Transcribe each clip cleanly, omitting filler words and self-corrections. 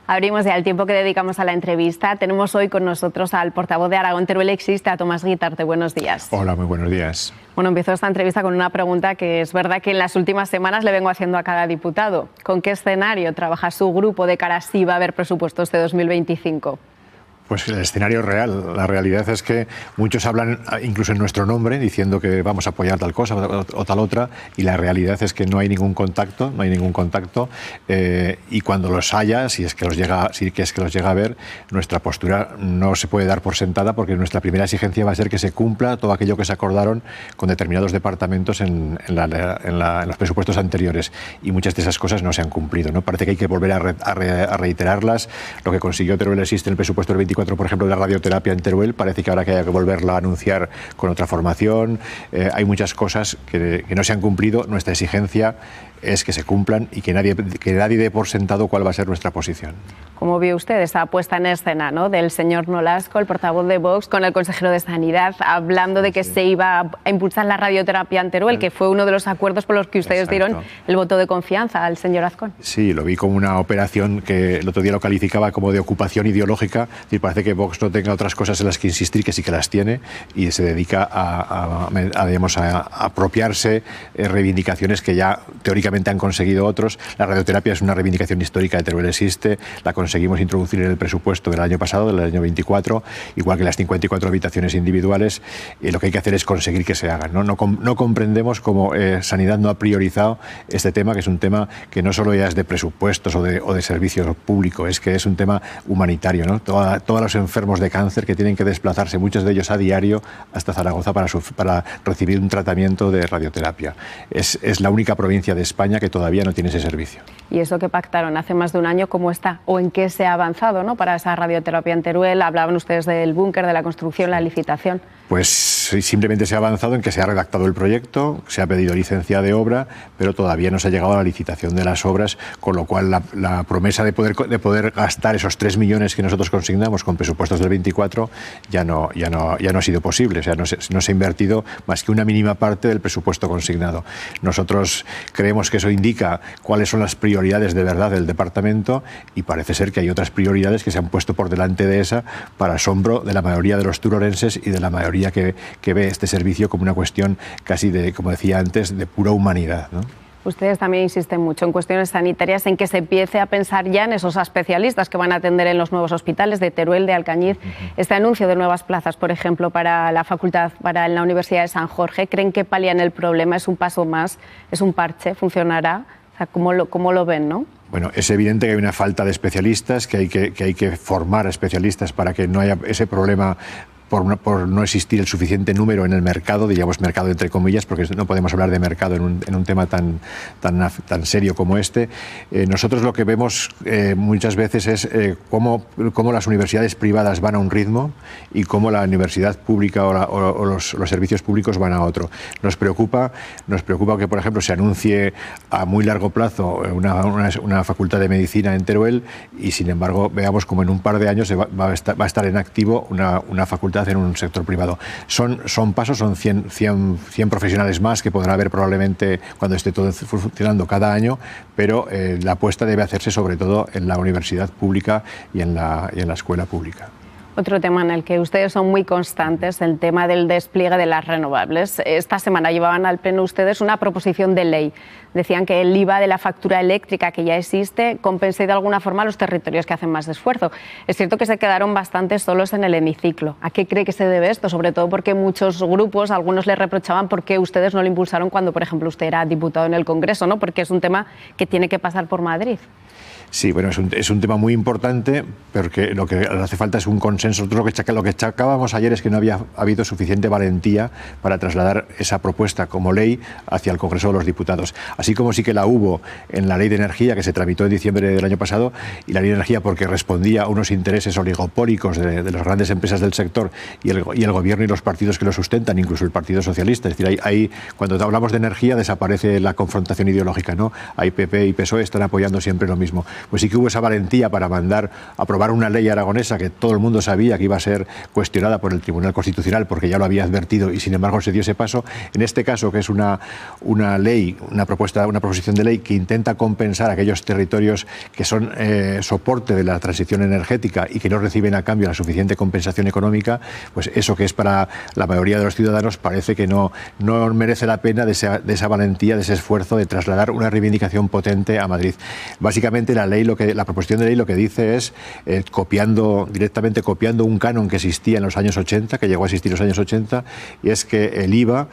Abrimos ya el tiempo que dedicamos a la entrevista. Tenemos hoy con nosotros al portavoz de Aragón Teruel Existe, a Tomás Guitarte. Buenos días. Hola, muy buenos días. Bueno, empiezo esta entrevista con una pregunta que es verdad que en las últimas semanas le vengo haciendo a cada diputado. ¿Con qué escenario trabaja su grupo de cara a si va a haber presupuestos de 2025? Pues el escenario real. La realidad es que muchos hablan incluso en nuestro nombre diciendo que vamos a apoyar tal cosa o tal otra, y la realidad es que no hay ningún contacto, y cuando los haya, si es que los llega a ver, nuestra postura no se puede dar por sentada, porque nuestra primera exigencia va a ser que se cumpla todo aquello que se acordaron con determinados departamentos en los presupuestos anteriores, y muchas de esas cosas no se han cumplido, ¿no? Parece que hay que volver a reiterarlas. Lo que consiguió Teruel Existe en el presupuesto del 24, por ejemplo, de la radioterapia en Teruel, parece que ahora que haya que volverla a anunciar con otra formación. Hay muchas cosas que no se han cumplido. Nuestra exigencia es que se cumplan y que nadie dé por sentado cuál va a ser nuestra posición. ¿Cómo vio usted esa puesta en escena, ¿no?, del señor Nolasco, el portavoz de Vox, con el consejero de Sanidad, hablando de que se iba a impulsar la radioterapia en Teruel, que fue uno de los acuerdos por los que ustedes dieron el voto de confianza al señor Azcón? Sí, lo vi como una operación que el otro día lo calificaba como de ocupación ideológica. Es decir, parece que Vox no tenga otras cosas en las que insistir, que sí que las tiene, y se dedica a apropiarse reivindicaciones que ya teóricamente han conseguido otros. La radioterapia es una reivindicación histórica de Teruel Existe, la conseguimos introducir en el presupuesto del año pasado, del año 24, igual que las 54 habitaciones individuales. Lo que hay que hacer es conseguir que se hagan, ¿no? No comprendemos cómo Sanidad no ha priorizado este tema, que es un tema que no solo ya es de presupuestos o de servicios públicos, es que es un tema humanitario, ¿no? Todos los enfermos de cáncer que tienen que desplazarse, muchos de ellos a diario, hasta Zaragoza para recibir un tratamiento de radioterapia. Es la única provincia de España que todavía no tiene ese servicio. ¿Y eso que pactaron hace más de un año, cómo está? ¿O en qué se ha avanzado, ¿no?, para esa radioterapia en Teruel? Hablaban ustedes del búnker, de la construcción, la licitación. Pues simplemente se ha avanzado en que se ha redactado el proyecto, se ha pedido licencia de obra, pero todavía no se ha llegado a la licitación de las obras, con lo cual la promesa de poder gastar esos 3 millones que nosotros consignamos con presupuestos del 24 ya no ha sido posible. O sea, no se ha invertido más que una mínima parte del presupuesto consignado. Nosotros creemos que eso indica cuáles son las prioridades de verdad del departamento, y parece ser que hay otras prioridades que se han puesto por delante de esa, para asombro de la mayoría de los turorenses y de la mayoría que ve este servicio como una cuestión casi de, como decía antes, de pura humanidad, ¿no? Ustedes también insisten mucho en cuestiones sanitarias, en que se empiece a pensar ya en esos especialistas que van a atender en los nuevos hospitales de Teruel, de Alcañiz. Este anuncio de nuevas plazas, por ejemplo, para la facultad, para la Universidad de San Jorge, ¿creen que palian el problema? ¿Es un paso más? ¿Es un parche? ¿Funcionará? O sea, ¿cómo lo ven, no? Bueno, es evidente que hay una falta de especialistas, que hay que formar especialistas para que no haya ese problema por no existir el suficiente número en el mercado, diríamos mercado entre comillas, porque no podemos hablar de mercado en un tema tan serio como este. Nosotros lo que vemos muchas veces es cómo las universidades privadas van a un ritmo y cómo la universidad pública o los servicios públicos van a otro. Nos preocupa que, por ejemplo, se anuncie a muy largo plazo una facultad de medicina en Teruel, y sin embargo veamos como en un par de años va a estar en activo una facultad en un sector privado. Son pasos, son 100 profesionales más que podrá haber probablemente cuando esté todo funcionando cada año, pero la apuesta debe hacerse sobre todo en la universidad pública y en la escuela pública. Otro tema en el que ustedes son muy constantes, el tema del despliegue de las renovables. Esta semana llevaban al Pleno ustedes una proposición de ley. Decían que el IVA de la factura eléctrica que ya existe compense de alguna forma a los territorios que hacen más esfuerzo. Es cierto que se quedaron bastante solos en el hemiciclo. ¿A qué cree que se debe esto? Sobre todo porque muchos grupos, algunos le reprochaban por qué ustedes no lo impulsaron cuando, por ejemplo, usted era diputado en el Congreso, ¿no? Porque es un tema que tiene que pasar por Madrid. Sí, bueno, es un tema muy importante, pero que lo que hace falta es un consenso. Nosotros lo que chacábamos ayer es que no había habido suficiente valentía para trasladar esa propuesta como ley hacia el Congreso de los Diputados. Así como sí que la hubo en la Ley de Energía, que se tramitó en diciembre del año pasado, y la Ley de Energía porque respondía a unos intereses oligopólicos de las grandes empresas del sector y el Gobierno y los partidos que lo sustentan, incluso el Partido Socialista. Es decir, cuando hablamos de energía desaparece la confrontación ideológica, ¿no? Hay PP y PSOE están apoyando siempre lo mismo. mismo. Pues sí que hubo esa valentía para mandar a aprobar una ley aragonesa que todo el mundo sabía que iba a ser cuestionada por el Tribunal Constitucional porque ya lo había advertido y sin embargo se dio ese paso. En este caso, que es una ley, una proposición de ley que intenta compensar aquellos territorios que son soporte de la transición energética y que no reciben a cambio la suficiente compensación económica, pues eso que es para la mayoría de los ciudadanos parece que no merece la pena de esa valentía, de ese esfuerzo de trasladar una reivindicación potente a Madrid. Básicamente la proposición de ley lo que dice es directamente copiando un canon que existía en los años 80, que llegó a existir en los años 80, y es que el IVA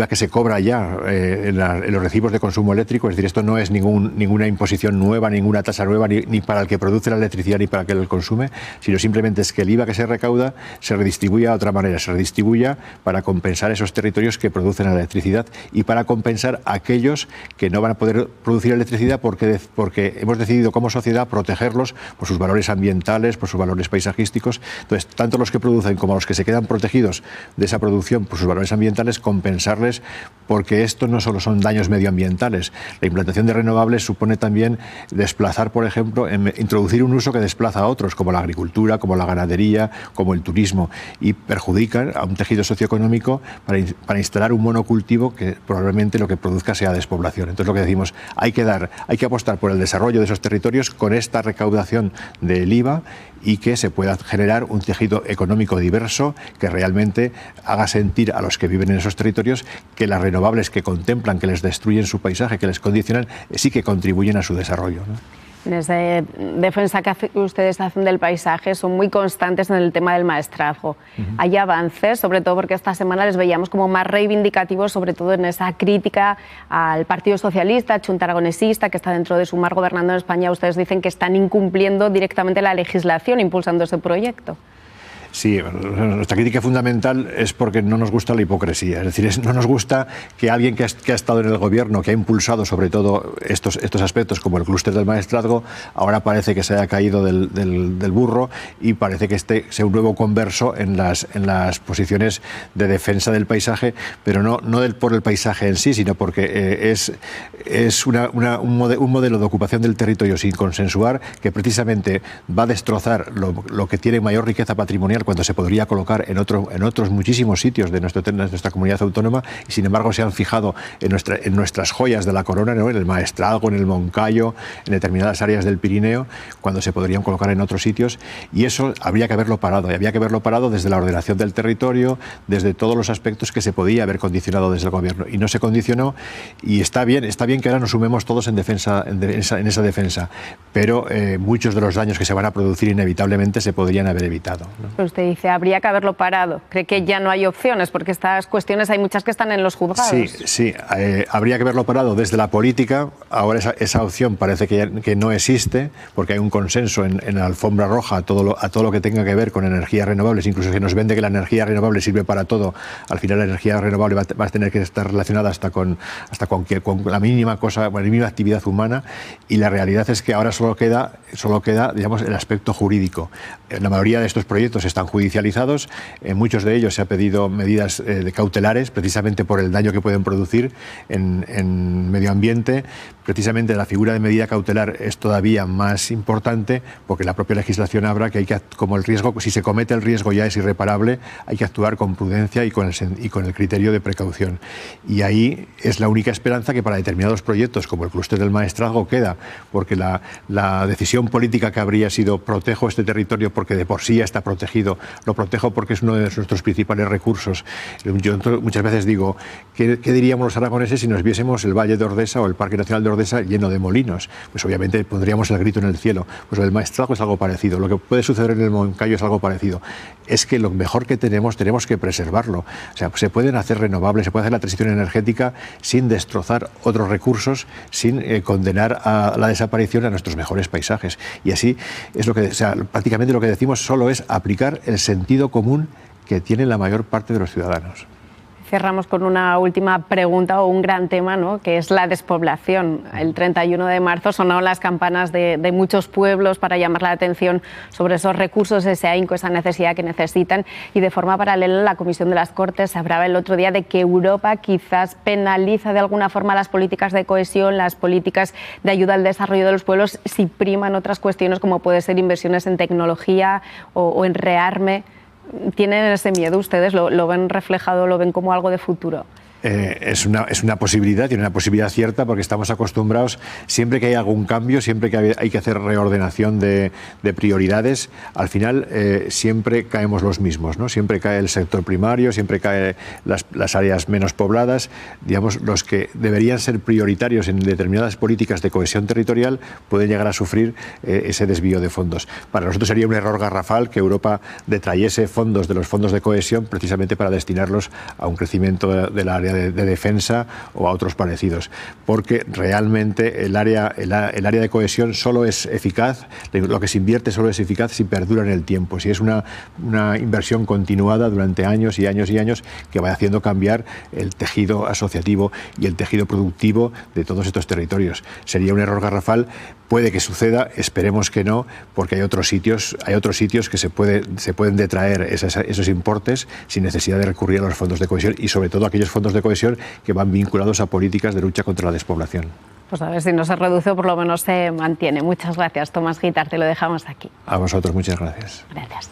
que se cobra ya en los recibos de consumo eléctrico, es decir, esto no es ninguna imposición nueva, ninguna tasa nueva, ni para el que produce la electricidad ni para el que la consume, sino simplemente es que el IVA que se recauda se redistribuya de otra manera, se redistribuya para compensar esos territorios que producen la electricidad y para compensar a aquellos que no van a poder producir electricidad porque hemos decidido como sociedad protegerlos por sus valores ambientales, por sus valores paisajísticos. Entonces, tanto los que producen como los que se quedan protegidos de esa producción por sus valores ambientales, compensarles, porque esto no solo son daños medioambientales. La implantación de renovables supone también desplazar, por ejemplo, introducir un uso que desplaza a otros, como la agricultura, como la ganadería, como el turismo, y perjudican a un tejido socioeconómico para instalar un monocultivo que probablemente lo que produzca sea despoblación. Entonces, lo que decimos, hay que apostar por el desarrollo de esos territorios con esta recaudación del IVA y que se pueda generar un tejido económico diverso que realmente haga sentir a los que viven en esos territorios que las renovables que contemplan, que les destruyen su paisaje, que les condicionan, sí que contribuyen a su desarrollo, ¿no? En esa defensa que ustedes hacen del paisaje son muy constantes en el tema del maestrazgo. Hay avances, sobre todo porque esta semana les veíamos como más reivindicativos, sobre todo en esa crítica al Partido Socialista, Chunta Aragonesista, que está dentro de Sumar gobernando en España. Ustedes dicen que están incumpliendo directamente la legislación impulsando ese proyecto. Sí, nuestra crítica fundamental es porque no nos gusta la hipocresía. Es decir, no nos gusta que alguien que ha estado en el gobierno, que ha impulsado sobre todo estos aspectos como el clúster del maestrazgo, ahora parece que se haya caído del burro y parece que este sea un nuevo converso en las posiciones de defensa del paisaje, pero no por el paisaje en sí, sino porque es un modelo de ocupación del territorio sin consensuar que precisamente va a destrozar lo que tiene mayor riqueza patrimonial cuando se podría colocar en otros muchísimos sitios de nuestra comunidad autónoma, y sin embargo se han fijado en nuestras joyas de la corona, ¿no? En el maestrazgo, en el Moncayo, en determinadas áreas del Pirineo, cuando se podrían colocar en otros sitios, y eso habría que haberlo parado, y había que haberlo parado desde la ordenación del territorio, desde todos los aspectos que se podía haber condicionado desde el gobierno, y no se condicionó, y está bien que ahora nos sumemos todos en esa defensa, pero muchos de los daños que se van a producir inevitablemente se podrían haber evitado, ¿no? Usted dice, habría que haberlo parado. ¿Cree que ya no hay opciones? Porque estas cuestiones hay muchas que están en los juzgados. Sí, habría que haberlo parado desde la política. Ahora esa opción parece que no existe, porque hay un consenso en la alfombra roja a todo lo que tenga que ver con energías renovables. Incluso se nos vende que la energía renovable sirve para todo. Al final la energía renovable va a tener que estar relacionada hasta con la mínima cosa, con la mínima actividad humana, y la realidad es que ahora solo queda, digamos, el aspecto jurídico. La mayoría de estos proyectos están judicializados, en muchos de ellos se ha pedido medidas cautelares precisamente por el daño que pueden producir en medio ambiente. Precisamente la figura de medida cautelar es todavía más importante porque la propia legislación habla que como el riesgo, si se comete el riesgo ya es irreparable, hay que actuar con prudencia y con el criterio de precaución. Y ahí es la única esperanza que para determinados proyectos como el clúster del maestrazgo queda, porque la decisión política que habría sido protejo este territorio porque de por sí ya está protegido, lo protejo porque es uno de nuestros principales recursos. Yo muchas veces digo, ¿qué diríamos los aragoneses si nos viésemos el Valle de Ordesa o el Parque Nacional de Ordesa lleno de molinos? Pues obviamente pondríamos el grito en el cielo. Pues el maestrazgo es algo parecido, lo que puede suceder en el Moncayo es algo parecido. Es que lo mejor que tenemos que preservarlo. O sea, se pueden hacer renovables, se puede hacer la transición energética sin destrozar otros recursos, sin condenar a la desaparición a nuestros mejores paisajes. Y así es prácticamente lo que decimos solo es aplicar el sentido común que tiene la mayor parte de los ciudadanos. Cerramos con una última pregunta o un gran tema, ¿no?, que es la despoblación. El 31 de marzo sonaron las campanas de muchos pueblos para llamar la atención sobre esos recursos, ese ahínco, esa necesidad que necesitan, y de forma paralela la Comisión de las Cortes hablaba el otro día de que Europa quizás penaliza de alguna forma las políticas de cohesión, las políticas de ayuda al desarrollo de los pueblos, si priman otras cuestiones como puede ser inversiones en tecnología o en rearme. ¿Tienen ese miedo ustedes? ¿Lo ven reflejado, lo ven como algo de futuro? Es una posibilidad, tiene una posibilidad cierta, porque estamos acostumbrados, siempre que hay algún cambio, siempre que hay que hacer reordenación de prioridades, al final siempre caemos los mismos, ¿no? Siempre cae el sector primario, siempre caen las áreas menos pobladas. Digamos, los que deberían ser prioritarios en determinadas políticas de cohesión territorial pueden llegar a sufrir ese desvío de fondos. Para nosotros sería un error garrafal que Europa detrayese fondos de los fondos de cohesión precisamente para destinarlos a un crecimiento del área de defensa o a otros parecidos, porque realmente el área de cohesión solo es eficaz, lo que se invierte solo es eficaz si perdura en el tiempo, si es una inversión continuada durante años y años y años que va haciendo cambiar el tejido asociativo y el tejido productivo de todos estos territorios. Sería un error garrafal, puede que suceda, esperemos que no, porque hay otros sitios que se pueden detraer esos importes sin necesidad de recurrir a los fondos de cohesión, y sobre todo aquellos fondos de cohesión que van vinculados a políticas de lucha contra la despoblación. Pues a ver si no se reduce o por lo menos se mantiene. Muchas gracias, Tomás Guitart, te lo dejamos aquí. A vosotros, muchas gracias. Gracias.